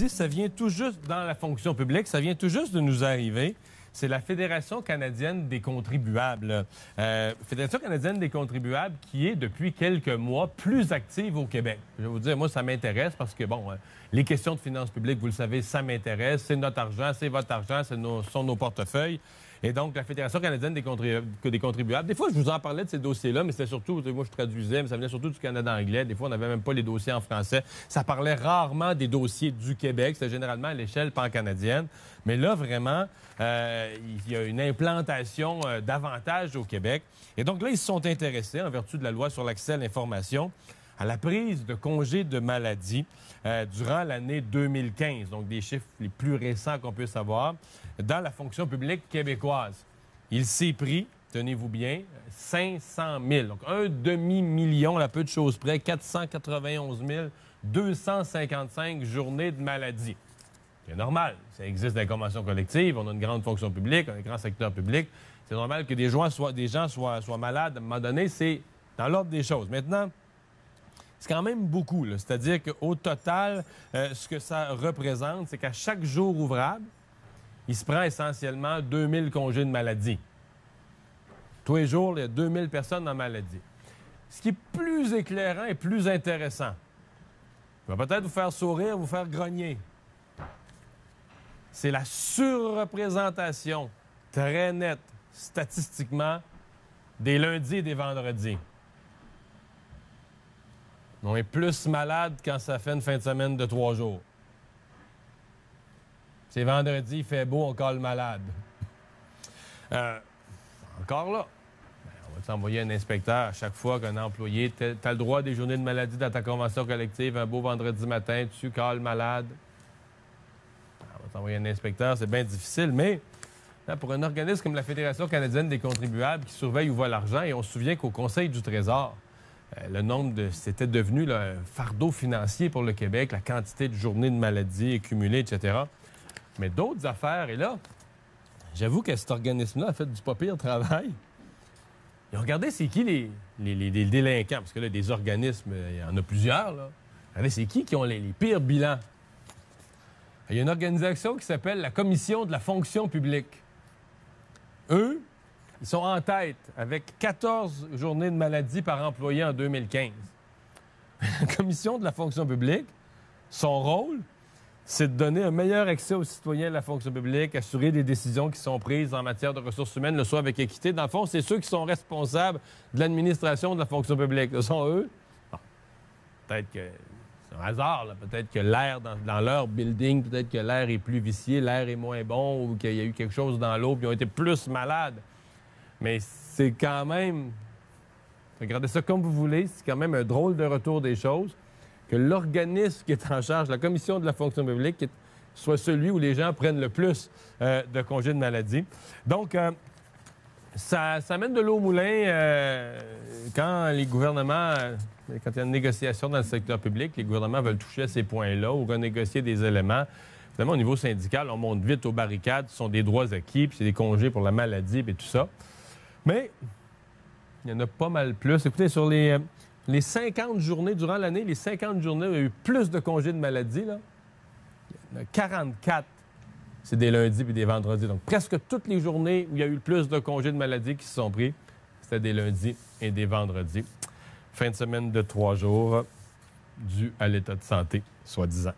Ça vient tout juste dans la fonction publique, ça vient tout juste de nous arriver. C'est la Fédération canadienne des contribuables. Fédération canadienne des contribuables qui est, depuis quelques mois, plus active au Québec. Je vais vous dire, moi, ça m'intéresse parce que, bon, les questions de finances publiques, vous le savez, ça m'intéresse. C'est notre argent, c'est votre argent, sont nos portefeuilles. Et donc, la Fédération canadienne des contribuables, des fois, je vous en parlais de ces dossiers-là, mais c'était surtout, moi, je traduisais, mais ça venait surtout du Canada anglais. Des fois, on n'avait même pas les dossiers en français. Ça parlait rarement des dossiers du Québec. C'était généralement à l'échelle pan-canadienne. Mais là, vraiment, il y a une implantation davantage au Québec. Et donc là, ils se sont intéressés, en vertu de la loi sur l'accès à l'information, à la prise de congés de maladie durant l'année 2015, donc des chiffres les plus récents qu'on puisse avoir, dans la fonction publique québécoise. Il s'est pris, tenez-vous bien, 500 000, donc un demi-million, à peu de choses près, 491 255 journées de maladie. C'est normal, ça existe dans les conventions collectives, on a une grande fonction publique, on a un grand secteur public. C'est normal que des gens soient malades à un moment donné, c'est dans l'ordre des choses. Maintenant, c'est quand même beaucoup. C'est-à-dire qu'au total, ce que ça représente, c'est qu'à chaque jour ouvrable, il se prend essentiellement 2000 congés de maladie. Tous les jours, il y a 2000 personnes en maladie. Ce qui est plus éclairant et plus intéressant, va peut-être vous faire sourire, vous faire grogner. C'est la surreprésentation très nette, statistiquement, des lundis et des vendredis. On est plus malade quand ça fait une fin de semaine de 3 jours. C'est vendredi, il fait beau, on colle malade. Encore là, on va t'envoyer un inspecteur à chaque fois qu'un employé... Tu as le droit à des journées de maladie dans ta convention collective. Un beau vendredi matin, tu colles malade. On va t'envoyer un inspecteur, c'est bien difficile, mais pour un organisme comme la Fédération canadienne des contribuables qui surveille où va l'argent, et on se souvient qu'au Conseil du Trésor, c'était devenu un fardeau financier pour le Québec, la quantité de journées de maladie accumulées, etc. Mais d'autres affaires, et là, j'avoue que cet organisme-là a fait du pas pire travail. Ils ont regardé c'est qui les délinquants, parce que là, des organismes, il y en a plusieurs, là. Regardez, c'est qui ont les pires bilans. Il y a une organisation qui s'appelle la Commission de la fonction publique. Eux, ils sont en tête avec 14 journées de maladie par employé en 2015. La Commission de la fonction publique, son rôle, c'est de donner un meilleur accès aux citoyens de la fonction publique, assurer des décisions qui sont prises en matière de ressources humaines, le soit avec équité. Dans le fond, c'est ceux qui sont responsables de l'administration de la fonction publique. Ce sont eux. Bon, peut-être que c'est un hasard, là. Peut-être que l'air dans leur building, peut-être que l'air est plus vicié, l'air est moins bon, ou qu'il y a eu quelque chose dans l'eau, puis ils ont été plus malades. Mais c'est quand même, regardez ça comme vous voulez, c'est quand même un drôle de retour des choses que l'organisme qui est en charge, la Commission de la fonction publique, soit celui où les gens prennent le plus de congés de maladie. Donc, ça mène de l'eau au moulin quand les gouvernements, quand il y a une négociation dans le secteur public, les gouvernements veulent toucher à ces points-là ou renégocier des éléments. Évidemment, au niveau syndical, on monte vite aux barricades, ce sont des droits acquis, puis c'est des congés pour la maladie, puis tout ça. Mais il y en a pas mal plus. Écoutez, sur les 50 journées, durant l'année, les 50 journées où il y a eu plus de congés de maladie, là, il y en a 44, c'est des lundis et des vendredis. Donc, presque toutes les journées où il y a eu le plus de congés de maladie qui se sont pris, c'était des lundis et des vendredis. Fin de semaine de 3 jours, dû à l'état de santé, soi-disant.